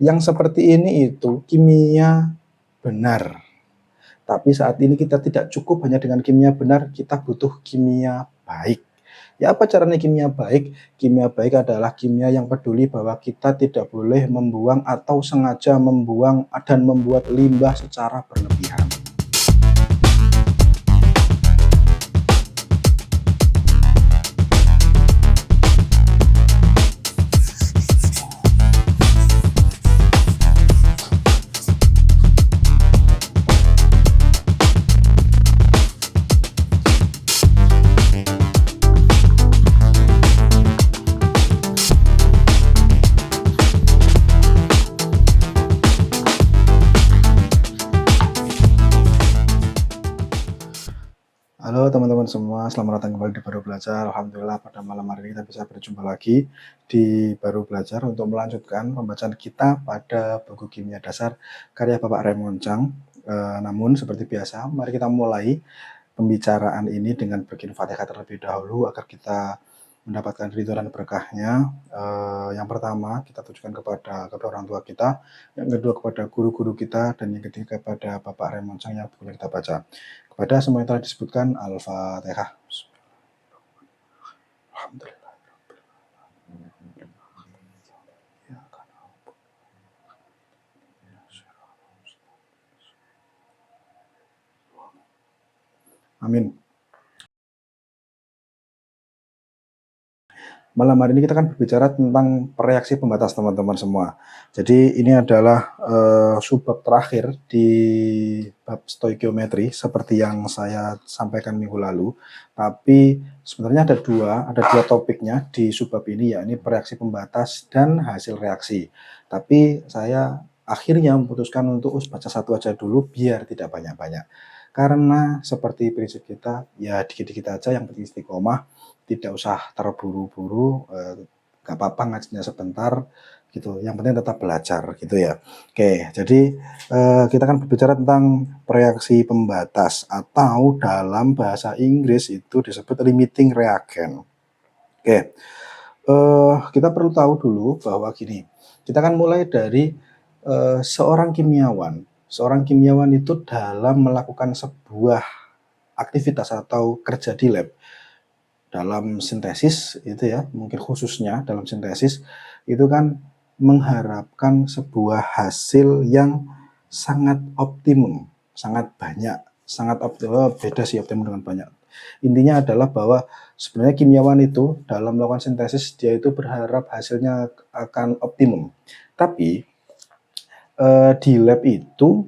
Yang seperti ini itu kimia benar. Tapi saat ini kita tidak cukup hanya dengan kimia benar, kita butuh kimia baik. Ya apa caranya kimia baik? Kimia baik adalah kimia yang peduli bahwa kita tidak boleh membuang atau sengaja membuang dan membuat limbah secara berlebihan. Halo teman-teman semua, selamat datang kembali di Baru Belajar. Alhamdulillah pada malam hari ini kita bisa berjumpa lagi di Baru Belajar untuk melanjutkan pembacaan kita pada buku kimia dasar karya Bapak Raymond Chang. Namun seperti biasa, mari kita mulai pembicaraan ini dengan bikin Fatihah terlebih dahulu agar kita mendapatkan ridho dan berkahnya. Yang pertama kita tujukan kepada kedua orang tua kita, yang kedua kepada guru-guru kita, dan yang ketiga kepada Bapak Raymond Chang yang bukunya kita baca. Kepada semua yang telah disebutkan, Al-Fatihah. Alhamdulillah. Amin. Malam hari ini kita akan berbicara tentang reaksi pembatas teman-teman semua. Jadi ini adalah subbab terakhir di bab stoikiometri seperti yang saya sampaikan minggu lalu. Tapi sebenarnya ada dua topiknya di subbab ini, yakni reaksi pembatas dan hasil reaksi. Tapi saya akhirnya memutuskan untuk baca satu aja dulu biar tidak banyak-banyak. Karena seperti prinsip kita, ya dikit-dikit aja, yang penting istiqomah. Tidak usah terburu-buru, gak apa-apa ngajinya sebentar gitu, yang penting tetap belajar gitu ya. Oke, jadi kita akan berbicara tentang reaksi pembatas atau dalam bahasa Inggris itu disebut limiting reagent. Oke, kita perlu tahu dulu bahwa gini, kita akan mulai dari seorang kimiawan itu dalam melakukan sebuah aktivitas atau kerja di lab dalam sintesis itu ya, mungkin khususnya dalam sintesis itu kan mengharapkan sebuah hasil yang sangat optimum, sangat banyak, sangat optimum. Beda sih optimum dengan banyak. Intinya adalah bahwa sebenarnya kimiawan itu dalam melakukan sintesis dia itu berharap hasilnya akan optimum. Tapi di lab itu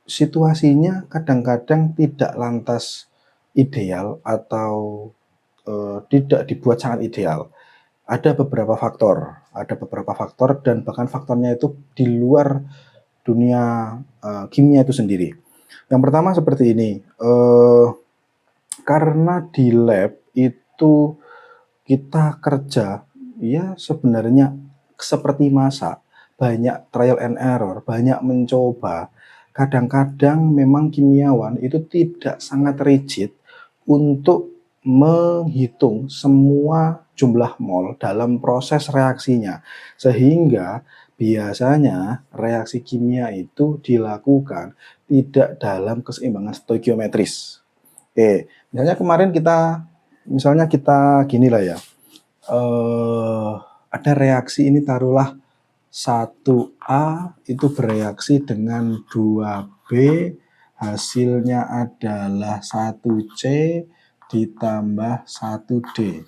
situasinya kadang-kadang tidak lantas ideal atau tidak dibuat sangat ideal. Ada beberapa faktor dan bahkan faktornya itu di luar dunia kimia itu sendiri. Yang pertama seperti ini, karena di lab itu kita kerja ya sebenarnya seperti masak, banyak trial and error, banyak mencoba. Kadang-kadang memang kimiawan itu tidak sangat rigid untuk menghitung semua jumlah mol dalam proses reaksinya, sehingga biasanya reaksi kimia itu dilakukan tidak dalam keseimbangan stoikiometris. Oke, misalnya kita gini lah ya, ada reaksi ini, taruhlah 1A itu bereaksi dengan 2B, hasilnya adalah 1C ditambah 1D.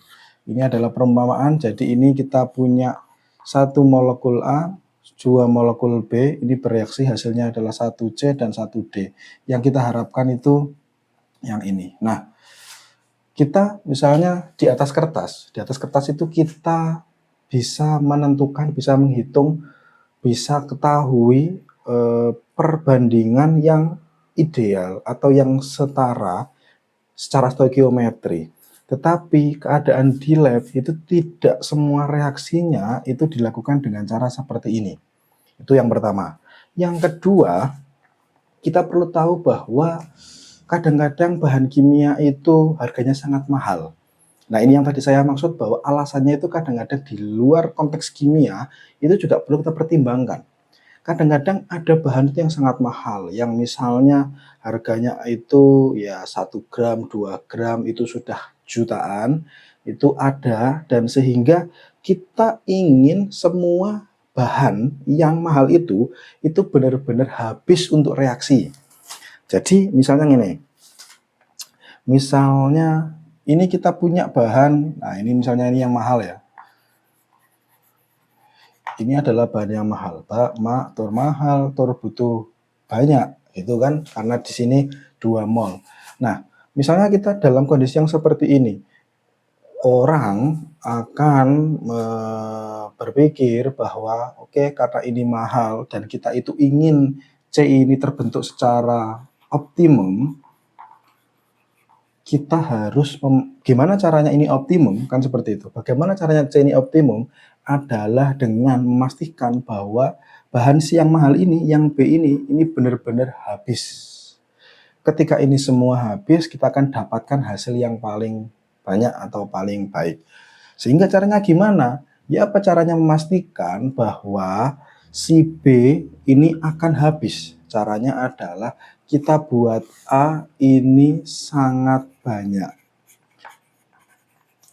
Ini adalah perumpamaan, jadi ini kita punya 1 molekul A, 2 molekul B, ini bereaksi hasilnya adalah 1C dan 1D. Yang kita harapkan itu yang ini. Nah, kita misalnya di atas kertas itu kita bisa menentukan, bisa menghitung, bisa ketahui perbandingan yang ideal atau yang setara secara stoikiometri. Tetapi keadaan di lab itu tidak semua reaksinya itu dilakukan dengan cara seperti ini. Itu yang pertama. Yang kedua, kita perlu tahu bahwa kadang-kadang bahan kimia itu harganya sangat mahal. Nah, ini yang tadi saya maksud bahwa alasannya itu kadang-kadang di luar konteks kimia, itu juga perlu kita pertimbangkan. Kadang-kadang ada bahan itu yang sangat mahal, yang misalnya harganya itu ya 1 gram, 2 gram itu sudah jutaan, itu ada dan sehingga kita ingin semua bahan yang mahal itu benar-benar habis untuk reaksi. Jadi misalnya gini, misalnya ini kita punya bahan, nah ini misalnya ini yang mahal ya. Ini adalah bahan yang mahal, tur mahal, tur butuh banyak, itu kan karena di sini 2 mol. Nah, misalnya kita dalam kondisi yang seperti ini, orang akan berpikir bahwa oke, karena ini mahal dan kita itu ingin C ini terbentuk secara optimum, kita harus gimana caranya ini optimum, kan seperti itu. Bagaimana caranya C ini optimum adalah dengan memastikan bahwa bahan si yang mahal ini, yang B ini benar-benar habis. Ketika ini semua habis, kita akan dapatkan hasil yang paling banyak atau paling baik. Sehingga caranya gimana? Ya apa caranya memastikan bahwa si B ini akan habis? Caranya adalah kita buat A ini sangat banyak.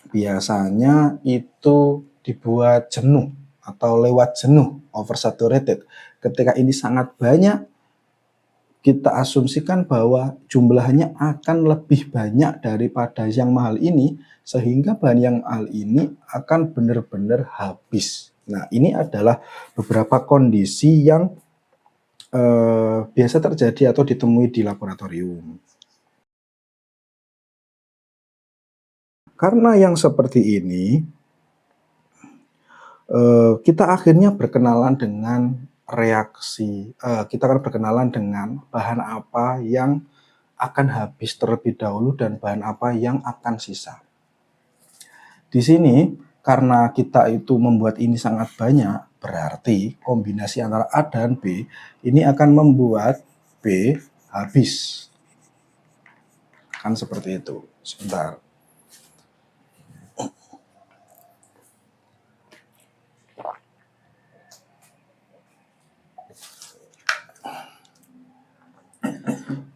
Biasanya itu dibuat jenuh atau lewat jenuh, oversaturated. Ketika ini sangat banyak, kita asumsikan bahwa jumlahnya akan lebih banyak daripada yang mahal ini, sehingga bahan yang mahal ini akan benar-benar habis. Nah, ini adalah beberapa kondisi yang biasa terjadi atau ditemui di laboratorium. Karena yang seperti ini, kita akhirnya berkenalan dengan reaksi, kita akan berkenalan dengan bahan apa yang akan habis terlebih dahulu dan bahan apa yang akan sisa. Di sini, karena kita itu membuat ini sangat banyak, berarti kombinasi antara A dan B ini akan membuat B habis. Kan seperti itu. Sebentar.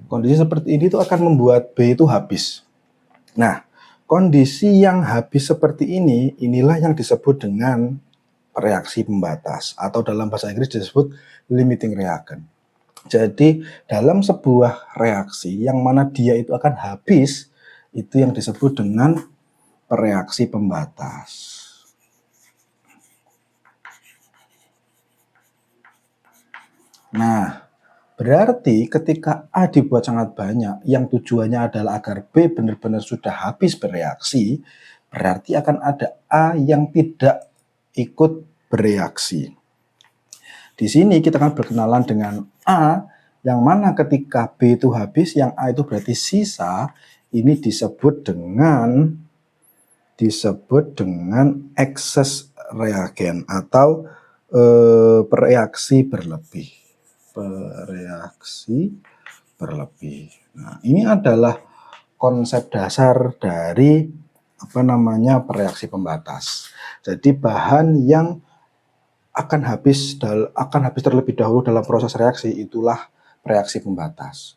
Kondisi seperti ini tuh akan membuat B itu habis. Nah, kondisi yang habis seperti ini, inilah yang disebut dengan reaksi pembatas atau dalam bahasa Inggris disebut limiting reaction. Jadi dalam sebuah reaksi yang mana dia itu akan habis, itu yang disebut dengan reaksi pembatas. Nah, berarti ketika A dibuat sangat banyak, yang tujuannya adalah agar B benar-benar sudah habis bereaksi, berarti akan ada A yang tidak ikut bereaksi. Di sini kita akan berkenalan dengan A, yang mana ketika B itu habis, yang A itu berarti sisa, ini disebut dengan excess reagen atau bereaksi berlebih. Nah, ini adalah konsep dasar dari reaksi pembatas. Jadi bahan yang akan habis terlebih dahulu dalam proses reaksi itulah reaksi pembatas.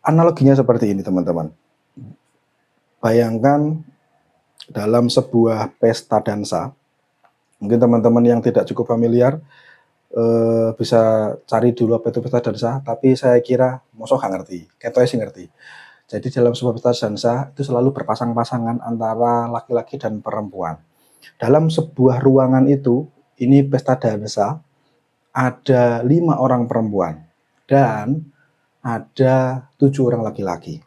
Analoginya seperti ini, teman-teman. Bayangkan dalam sebuah pesta dansa, mungkin teman-teman yang tidak cukup familiar bisa cari dulu apa itu pesta dansa, tapi saya kira mosok gak ngerti, ketoke sih ngerti. Jadi dalam sebuah pesta dansa itu selalu berpasang-pasangan antara laki-laki dan perempuan. Dalam sebuah ruangan itu, ini pesta dansa, ada 5 orang perempuan dan ada 7 orang laki-laki.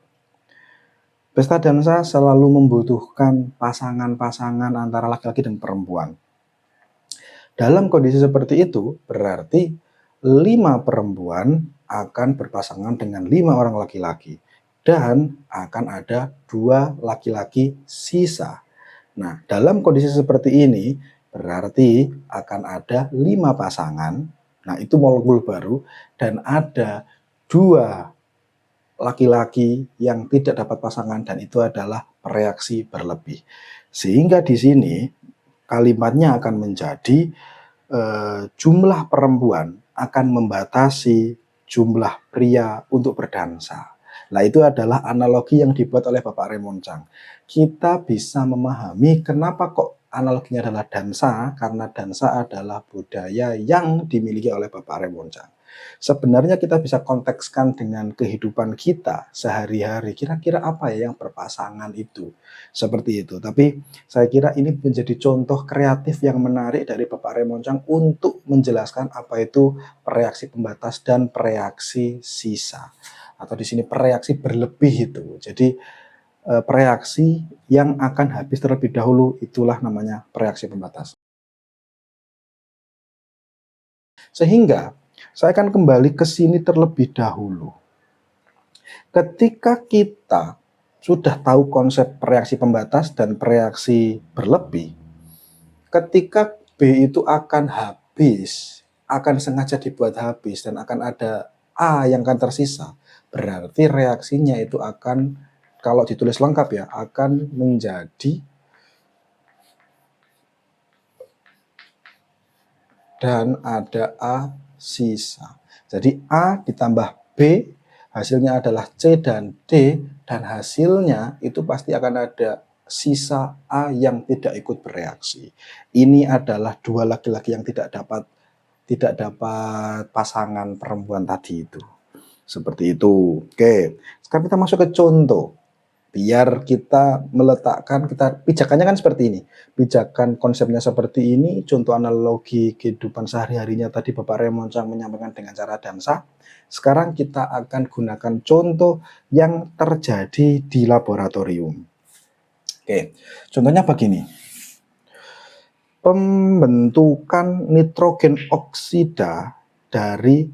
Pesta dansa selalu membutuhkan pasangan-pasangan antara laki-laki dan perempuan. Dalam kondisi seperti itu, berarti 5 perempuan akan berpasangan dengan 5 orang laki-laki. Dan akan ada 2 laki-laki sisa. Nah, dalam kondisi seperti ini, berarti akan ada 5 pasangan. Nah, itu molekul baru. Dan ada 2 laki-laki yang tidak dapat pasangan, dan itu adalah bereaksi berlebih. Sehingga di sini kalimatnya akan menjadi jumlah perempuan akan membatasi jumlah pria untuk berdansa. Nah, itu adalah analogi yang dibuat oleh Bapak Raymond Chang. Kita bisa memahami kenapa kok analoginya adalah dansa, karena dansa adalah budaya yang dimiliki oleh Bapak Raymond Chang. Sebenarnya kita bisa kontekskan dengan kehidupan kita sehari-hari. Kira-kira apa ya yang berpasangan itu? Seperti itu. Tapi saya kira ini menjadi contoh kreatif yang menarik dari Bapak Raymond Chang untuk menjelaskan apa itu reaksi pembatas dan reaksi sisa. Atau di sini reaksi berlebih itu. Jadi reaksi yang akan habis terlebih dahulu, itulah namanya reaksi pembatas. Sehingga saya akan kembali ke sini terlebih dahulu. Ketika kita sudah tahu konsep reaksi pembatas dan reaksi berlebih, ketika B itu akan habis, akan sengaja dibuat habis dan akan ada A yang akan tersisa, berarti reaksinya itu akan, kalau ditulis lengkap ya, akan menjadi dan ada A sisa. Jadi A ditambah B, hasilnya adalah C dan D, dan hasilnya itu pasti akan ada sisa A yang tidak ikut bereaksi. Ini adalah dua laki-laki yang tidak dapat pasangan perempuan tadi itu. Seperti itu. Oke, sekarang kita masuk ke contoh. Biar kita meletakkan, kita pijakannya kan seperti ini. Pijakan konsepnya seperti ini, contoh analogi kehidupan sehari-harinya tadi Bapak Raymond Chang menyampaikan dengan cara dansa. Sekarang kita akan gunakan contoh yang terjadi di laboratorium. Oke, contohnya begini. Pembentukan nitrogen oksida dari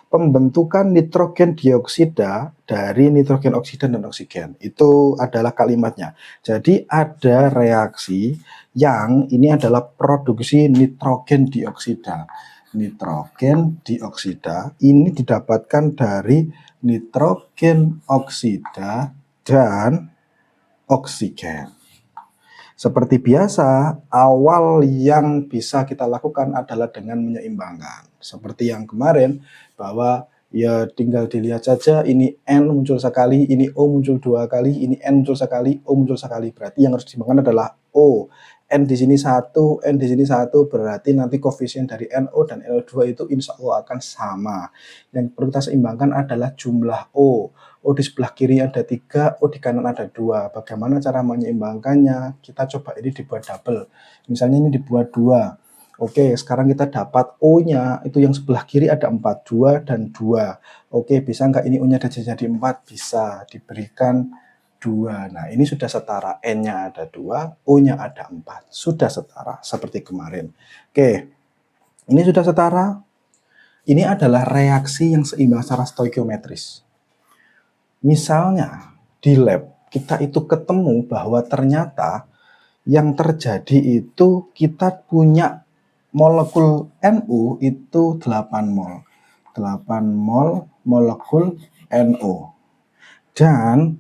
pembentukan nitrogen dioksida dari nitrogen oksida dan oksigen. Itu adalah kalimatnya. Jadi ada reaksi yang ini adalah produksi nitrogen dioksida. Nitrogen dioksida ini didapatkan dari nitrogen oksida dan oksigen. Seperti biasa, awal yang bisa kita lakukan adalah dengan menyeimbangkan. Seperti yang kemarin, bahwa ya tinggal dilihat saja, ini N muncul sekali, ini O muncul 2 kali, ini N muncul sekali, O muncul sekali. Berarti yang harus diseimbangkan adalah O. N di sini 1, N di sini 1, berarti nanti koefisien dari NO dan NO2 itu insya Allah akan sama. Yang perlu kita seimbangkan adalah jumlah O. O di sebelah kiri ada 3, O di kanan ada 2. Bagaimana cara menyeimbangkannya? Kita coba ini dibuat double. Misalnya ini dibuat 2. Oke, sekarang kita dapat O-nya, itu yang sebelah kiri ada 4, 2 dan 2. Oke, bisa nggak ini O-nya jadi 4? Bisa, diberikan 2. Nah, ini sudah setara. N-nya ada 2, O-nya ada 4. Sudah setara, seperti kemarin. Oke, ini sudah setara. Ini adalah reaksi yang seimbang secara stoikiometris. Misalnya di lab kita itu ketemu bahwa ternyata yang terjadi itu kita punya molekul NU itu 8 mol. 8 mol molekul NO. Dan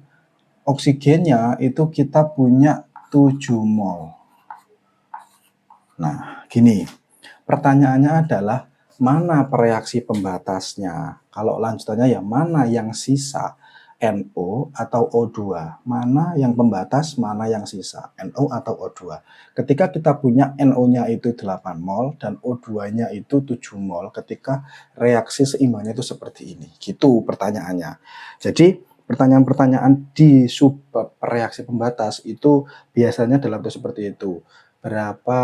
oksigennya itu kita punya 7 mol. Nah, gini. Pertanyaannya adalah mana reaksi pembatasnya? Kalau lanjutannya ya mana yang sisa? NO atau O2, mana yang pembatas, mana yang sisa, NO atau O2. Ketika kita punya NO-nya itu 8 mol dan O2-nya itu 7 mol, ketika reaksi seimbangnya itu seperti ini. Gitu pertanyaannya. Jadi pertanyaan-pertanyaan di subbab reaksi pembatas itu biasanya dalam bentuk seperti itu. Berapa,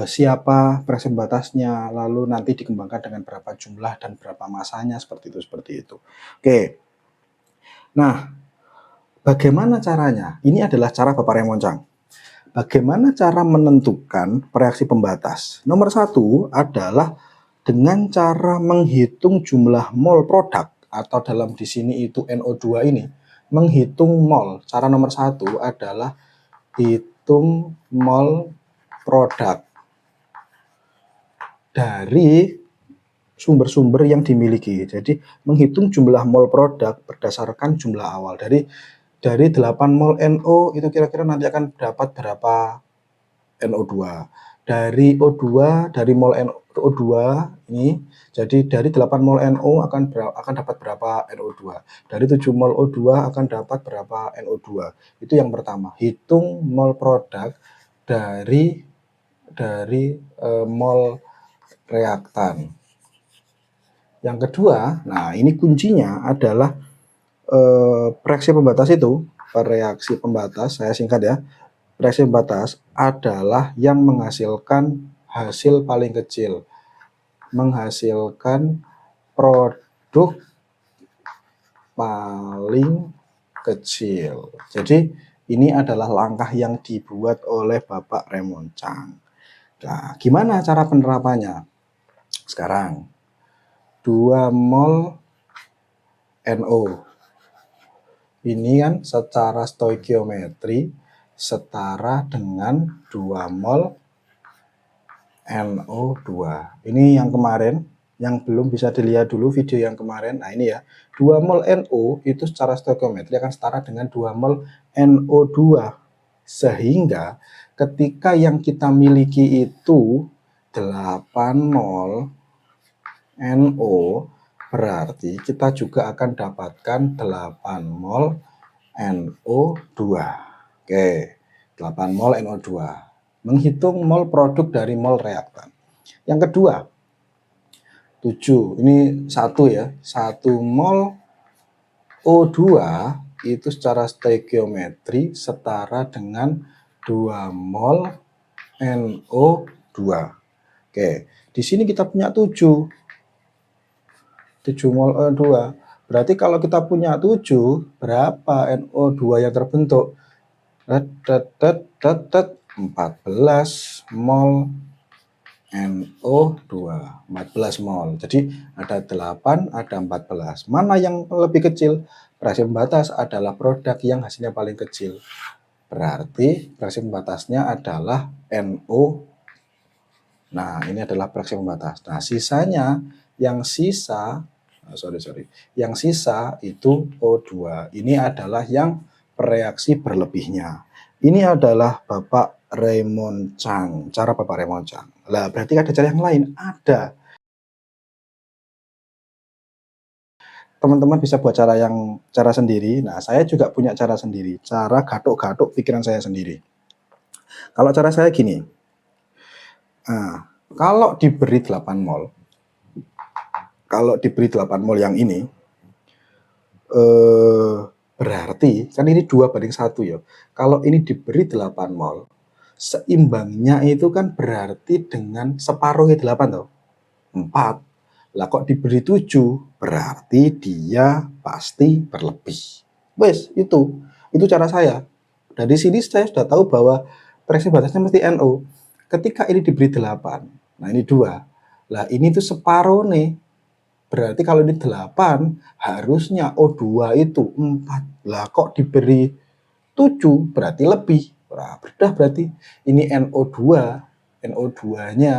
siapa reaksi pembatasnya, lalu nanti dikembangkan dengan berapa jumlah dan berapa masanya, seperti itu. Oke. Nah, bagaimana caranya? Ini adalah cara Bapak Raymond Chang. Bagaimana cara menentukan reaksi pembatas? Nomor 1 adalah dengan cara menghitung jumlah mol produk, atau dalam di sini itu NO2 ini, menghitung mol. Cara nomor 1 adalah hitung mol produk dari sumber-sumber yang dimiliki. Jadi menghitung jumlah mol produk berdasarkan jumlah awal. Dari 8 mol NO itu kira-kira nanti akan dapat berapa NO2. Dari O2, dari mol NO2 ini, jadi dari 8 mol NO akan dapat berapa NO2. Dari 7 mol O2 akan dapat berapa NO2. Itu yang pertama. Hitung mol produk dari mol reaktan. Yang kedua, nah ini kuncinya adalah reaksi pembatas itu, reaksi pembatas, saya singkat ya, reaksi pembatas adalah yang menghasilkan hasil paling kecil, menghasilkan produk paling kecil. Jadi ini adalah langkah yang dibuat oleh Bapak Raymond Chang. Nah, gimana cara penerapannya? Sekarang 2 mol NO ini kan secara stoikiometri setara dengan 2 mol NO2. Ini yang kemarin, yang belum bisa dilihat dulu video yang kemarin. Nah ini ya, 2 mol NO itu secara stoikiometri akan setara dengan 2 mol NO2. Sehingga ketika yang kita miliki itu 8 mol NO, berarti kita juga akan dapatkan 8 mol NO2. Oke, 8 mol NO2. Menghitung mol produk dari mol reaktan. Yang kedua, 7. Ini 1 ya. 1 mol O2 itu secara stoikiometri setara dengan 2 mol NO2. Oke, di sini kita punya 7 mol O2. Berarti kalau kita punya 7, berapa NO2 yang terbentuk? 14 mol NO2, 14 mol. Jadi ada 8, ada 14. Mana yang lebih kecil? Reaksi pembatas adalah produk yang hasilnya paling kecil. Berarti reaksi pembatasnya adalah NO. Nah, ini adalah reaksi pembatas. Nah, sisanya yang sisa yang sisa itu O2. Ini adalah yang reaksi berlebihnya. Ini adalah Bapak Raymond Chang, cara Bapak Raymond Chang. Lah, berarti ada cara yang lain? Ada. Teman-teman bisa buat cara sendiri. Nah, saya juga punya cara sendiri, cara gatuk-gatuk pikiran saya sendiri. Kalau cara saya gini. Nah, kalau diberi 8 mol, yang ini, berarti kan ini 2:1 ya. Kalau ini diberi 8 mol, seimbangnya itu kan berarti dengan separuhnya 8 toh. 4. Lah kok diberi 7, berarti dia pasti berlebih. Wes, itu cara saya. Dari sini saya sudah tahu bahwa reaksi batasnya mesti NO. Ketika ini diberi 8, nah ini 2. Lah ini tuh separuh nih. Berarti kalau ini 8, harusnya O2 itu 4. Lah kok diberi 7, berarti lebih. Nah, berarti ini NO2-nya,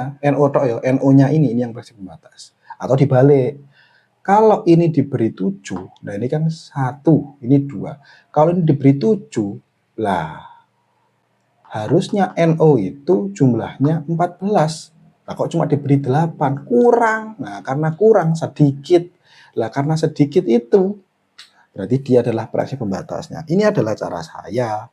NO-nya ini yang reaksi pembatas. Atau dibalik. Kalau ini diberi 7, nah ini kan 1, ini 2. Kalau ini diberi 7, lah harusnya NO itu jumlahnya 14. Nah kok cuma diberi 8, kurang. Nah karena kurang sedikit. Lah karena sedikit itu, berarti dia adalah reaksi pembatasnya. Ini adalah cara saya.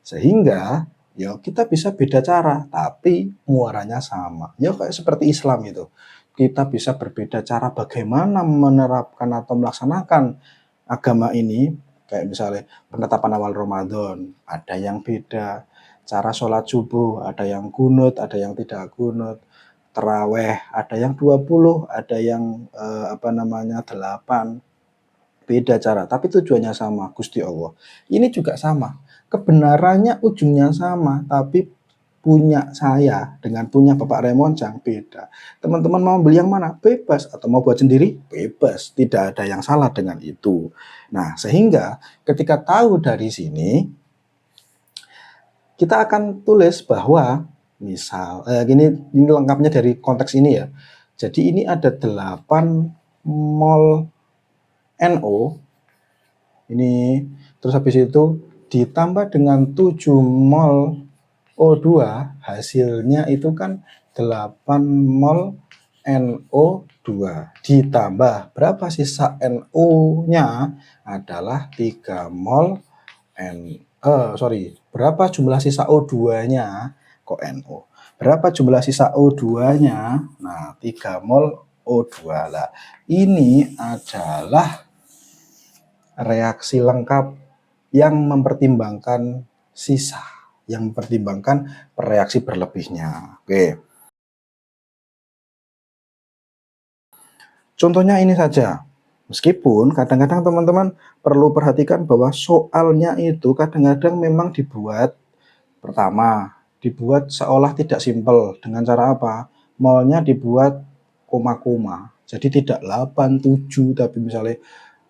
Sehingga ya kita bisa beda cara, tapi muaranya sama. Ya kayak seperti Islam itu. Kita bisa berbeda cara bagaimana menerapkan atau melaksanakan agama ini. Kayak misalnya penetapan awal Ramadan, ada yang beda. Cara sholat subuh, ada yang kunut, ada yang tidak kunut. Terawih, ada yang 20, ada yang 8. Beda cara, tapi tujuannya sama, Gusti Allah. Ini juga sama. Kebenarannya ujungnya sama, tapi punya saya dengan punya Bapak Raymond Chang beda. Teman-teman mau beli yang mana? Bebas. Atau mau buat sendiri? Bebas. Tidak ada yang salah dengan itu. Nah, sehingga ketika tahu dari sini, kita akan tulis bahwa Misal, ini lengkapnya dari konteks ini ya. Jadi ini ada 8 mol NO, ini terus habis itu ditambah dengan 7 mol O2, hasilnya itu kan 8 mol NO2 ditambah berapa sisa NO-nya adalah 3 mol berapa jumlah sisa O2-nya kok NO? Berapa jumlah sisa O2-nya? Nah, 3 mol O2 lah. Ini adalah reaksi lengkap yang mempertimbangkan sisa, yang mempertimbangkan reaksi berlebihnya. Oke. Contohnya ini saja. Meskipun kadang-kadang teman-teman perlu perhatikan bahwa soalnya itu kadang-kadang memang dibuat seolah tidak simpel. Dengan cara apa? Molnya dibuat koma-koma. Jadi tidak 87 tapi misalnya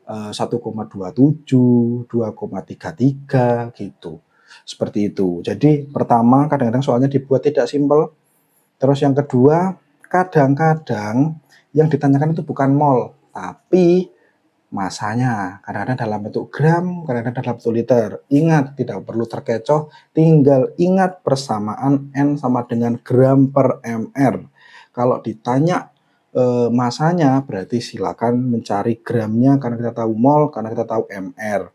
1,27, 2,33 gitu. Seperti itu. Jadi pertama kadang-kadang soalnya dibuat tidak simpel. Terus yang kedua, kadang-kadang yang ditanyakan itu bukan mol, tapi masanya. Kadang-kadang dalam bentuk gram, kadang-kadang dalam bentuk liter. Ingat, tidak perlu terkecoh, tinggal ingat persamaan N sama dengan gram per mr. Kalau ditanya masanya, berarti silakan mencari gramnya karena kita tahu mol, karena kita tahu mr.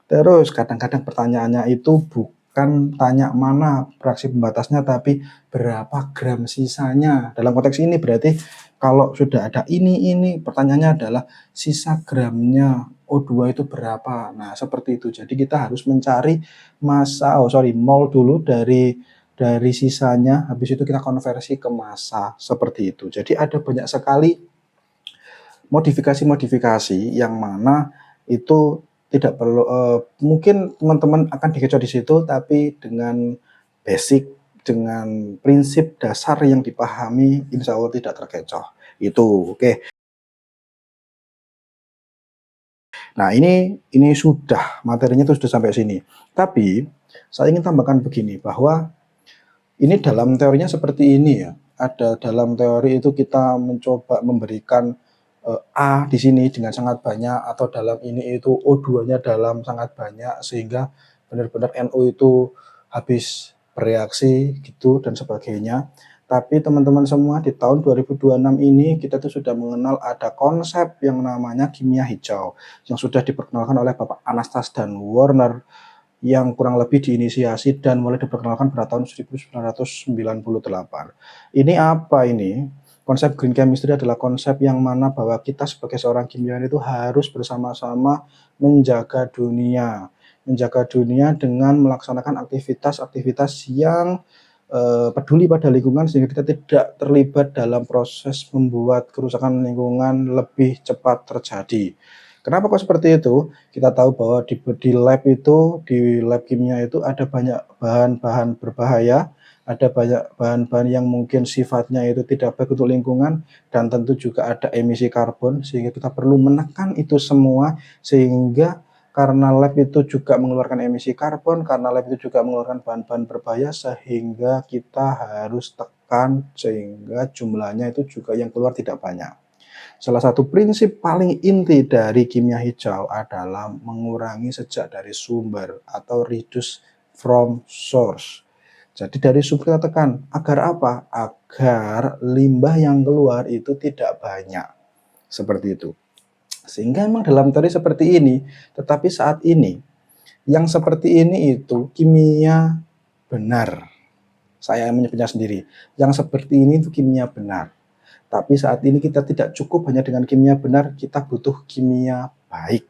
Terus kadang-kadang pertanyaannya itu bukan tanya mana fraksi pembatasnya, tapi berapa gram sisanya. Dalam konteks ini berarti kalau sudah ada ini pertanyaannya adalah sisa gramnya O2 itu berapa. Nah, seperti itu. Jadi kita harus mencari mol dulu dari sisanya, habis itu kita konversi ke massa seperti itu. Jadi ada banyak sekali modifikasi-modifikasi yang mana itu tidak perlu mungkin teman-teman akan dikecoh di situ, tapi dengan basic, dengan prinsip dasar yang dipahami, insya Allah tidak terkecoh. Itu, oke. Nah, ini sudah materinya itu sudah sampai sini. Tapi saya ingin tambahkan begini, bahwa ini dalam teorinya seperti ini ya. Ada dalam teori itu kita mencoba memberikan A di sini dengan sangat banyak, atau dalam ini itu O2-nya dalam sangat banyak, sehingga benar-benar NO itu habis bereaksi gitu dan sebagainya. Tapi teman-teman semua, di tahun 2026 ini kita tuh sudah mengenal ada konsep yang namanya kimia hijau yang sudah diperkenalkan oleh Bapak Anastas dan Werner, yang kurang lebih diinisiasi dan mulai diperkenalkan pada tahun 1998. Ini apa ini? Konsep green chemistry adalah konsep yang mana bahwa kita sebagai seorang kimia itu harus bersama-sama menjaga dunia. Menjaga dunia dengan melaksanakan aktivitas-aktivitas yang peduli pada lingkungan, sehingga kita tidak terlibat dalam proses membuat kerusakan lingkungan lebih cepat terjadi. Kenapa kok seperti itu? Kita tahu bahwa di lab kimia itu ada banyak bahan-bahan berbahaya, ada banyak bahan-bahan yang mungkin sifatnya itu tidak baik untuk lingkungan, dan tentu juga ada emisi karbon, sehingga kita perlu menekan itu semua, sehingga karena lab itu juga mengeluarkan emisi karbon, karena lab itu juga mengeluarkan bahan-bahan berbahaya, sehingga kita harus tekan sehingga jumlahnya itu juga yang keluar tidak banyak. Salah satu prinsip paling inti dari kimia hijau adalah mengurangi sejak dari sumber atau reduce from source. Jadi dari sumber kita tekan, agar apa? Agar limbah yang keluar itu tidak banyak. Seperti itu. Sehingga memang dalam teori seperti ini, tetapi saat ini yang seperti ini itu kimia benar. Saya menyebutnya sendiri. Yang seperti ini itu kimia benar. Tapi saat ini kita tidak cukup hanya dengan kimia benar, kita butuh kimia baik.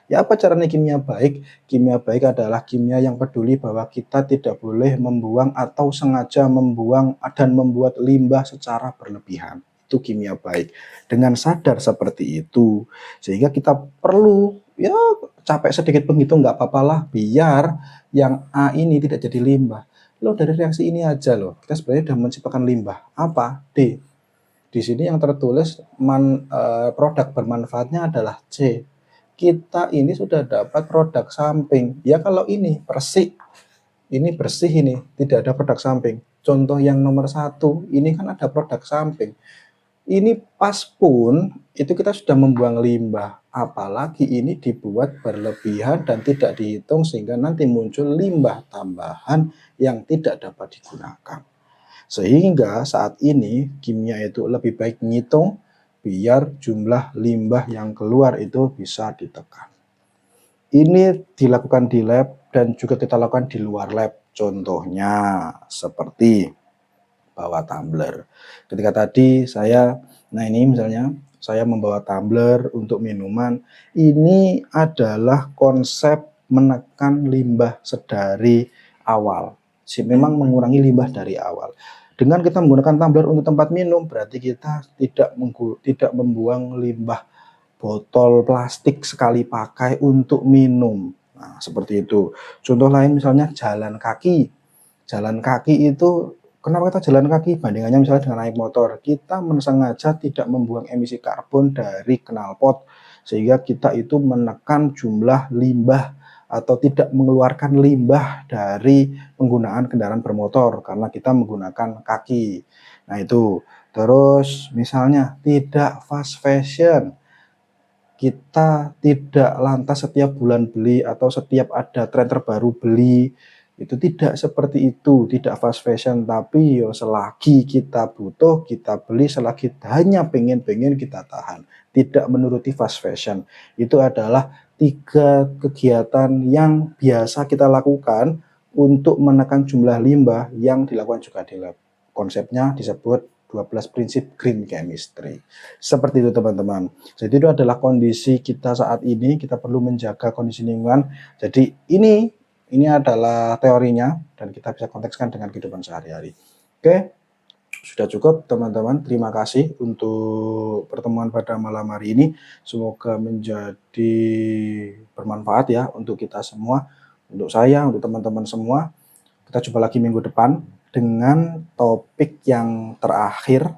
Ya, apa caranya kimia baik? Kimia baik adalah kimia yang peduli bahwa kita tidak boleh membuang atau sengaja membuang dan membuat limbah secara berlebihan. Itu kimia baik. Dengan sadar seperti itu, sehingga kita perlu ya capek sedikit penghitung nggak apa-apa lah, biar yang A ini tidak jadi limbah. Loh, dari reaksi ini aja loh, kita sebenarnya sudah menciptakan limbah. Apa? D. Di sini yang tertulis produk bermanfaatnya adalah C. Kita ini sudah dapat produk samping. Ya kalau ini bersih ini tidak ada produk samping. contoh yang nomor 1, ini kan ada produk samping. Ini pas pun itu kita sudah membuang limbah, apalagi ini dibuat berlebihan dan tidak dihitung sehingga nanti muncul limbah tambahan yang tidak dapat digunakan. Sehingga saat ini kimia itu lebih baik ngitung biar jumlah limbah yang keluar itu bisa ditekan. Ini dilakukan di lab dan juga kita lakukan di luar lab. Contohnya seperti bawa tumbler. Ketika tadi nah ini misalnya saya membawa tumbler untuk minuman, ini adalah konsep menekan limbah sedari awal. Memang mengurangi limbah dari awal. Dengan kita menggunakan tumbler untuk tempat minum, berarti kita tidak membuang limbah botol plastik sekali pakai untuk minum. Nah, seperti itu. Contoh lain misalnya jalan kaki. Jalan kaki itu, kenapa kita jalan kaki? Bandingannya misalnya dengan naik motor. Kita sengaja tidak membuang emisi karbon dari knalpot. Sehingga kita itu menekan jumlah limbah atau tidak mengeluarkan limbah dari penggunaan kendaraan bermotor karena kita menggunakan kaki. Nah itu. Terus misalnya tidak fast fashion. Kita tidak lantas setiap bulan beli atau setiap ada tren terbaru beli, itu tidak seperti itu, tidak fast fashion, tapi yo selagi kita butuh kita beli, selagi hanya pengen-pengen kita tahan, tidak menuruti fast fashion. Itu adalah 3 kegiatan yang biasa kita lakukan untuk menekan jumlah limbah yang dilakukan juga di lab. Konsepnya disebut 12 prinsip green chemistry. Seperti itu teman-teman. Jadi itu adalah kondisi kita saat ini, kita perlu menjaga kondisi lingkungan. Jadi ini adalah teorinya dan kita bisa kontekskan dengan kehidupan sehari-hari. Oke, sudah cukup teman-teman. Terima kasih untuk pertemuan pada malam hari ini. Semoga menjadi bermanfaat ya untuk kita semua, untuk saya, untuk teman-teman semua. Kita jumpa lagi minggu depan dengan topik yang terakhir.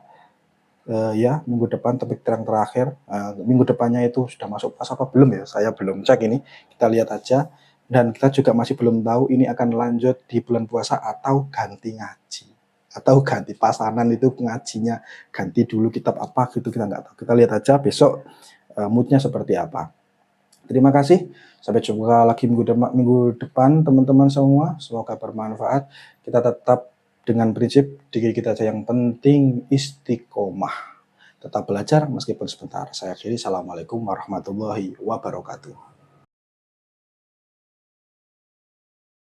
Ya, minggu depan topik yang terakhir. Minggu depannya itu sudah masuk pas apa belum ya? Saya belum cek ini. Kita lihat aja. Dan kita juga masih belum tahu ini akan lanjut di bulan puasa atau ganti ngaji. Atau ganti pasanan itu ngajinya. Ganti dulu kitab apa gitu kita nggak tahu. Kita lihat aja besok moodnya seperti apa. Terima kasih. Sampai jumpa lagi minggu depan teman-teman semua. Semoga bermanfaat. Kita tetap dengan prinsip diri kita saja yang penting istiqomah. Tetap belajar meskipun sebentar. Saya akhiri. Assalamualaikum warahmatullahi wabarakatuh.